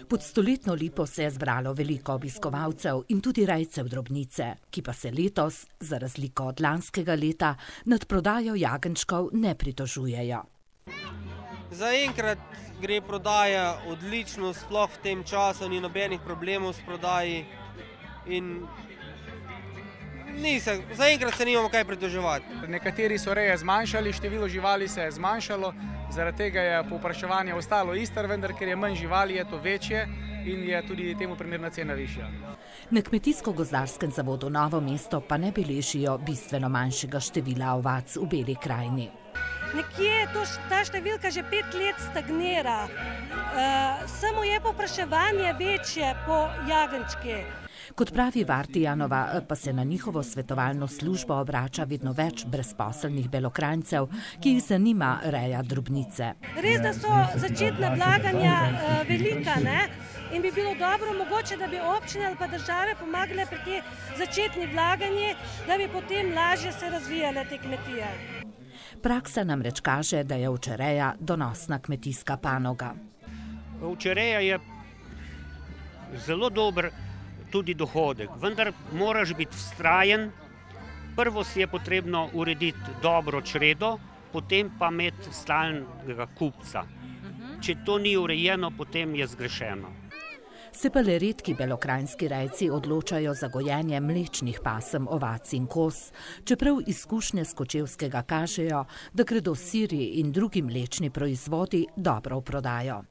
Pod stoletno lipo se je zbralo veliko obiskovalcev in tudi rejcev drobnice, ki pa se letos, za razliko od lanskega leta, nad prodajo jagenjčkov ne pritožujejo. Zaenkrat gre prodaja odlično, sploh v tem času ni nobenih problemov s prodaji in zaenkrat se nimamo kaj pritoževati. Nekateri so reje zmanjšali, število živali se je zmanjšalo, zaradi tega je povpraševanje ostalo isto, vendar ker je manj živali, je to večje in je tudi temu primerna cena višja. Na Kmetijsko-gozdarskem zavodu Novo mesto pa ne beležijo bistveno manjšega števila ovac v Beli krajini. Nekje ta številka že 5 let stagnira, samo je povpraševanje večje po jagenjčkih. Kot pravi Vartijanova, pa se na njihovo svetovalno službo obrača vedno več brezposelnih Belokranjcev, ki jih zanima reja drobnice. Res, da so začetna vlaganja velika, ne? In bi bilo dobro mogoče, da bi občine ali pa države pomagale pri te začetni vlaganji, da bi potem lažje se razvijale te kmetije. Praksa namreč kaže, da je ovčereja donosna kmetijska panoga. Ovčereja je zelo dober tudi dohodek, vendar moraš biti vztrajen. Prvo si je potrebno urediti dobro čredo, potem pa imeti stalnega kupca. Če to ni urejeno, potem je zgrešeno. Se pa le redki belokranjski rejci odločajo za gojenje mlečnih pasem ovac in koz, čeprav izkušnje s Kočevskega kažejo, da gredo siri in drugi mlečni proizvodi dobro v prodajo.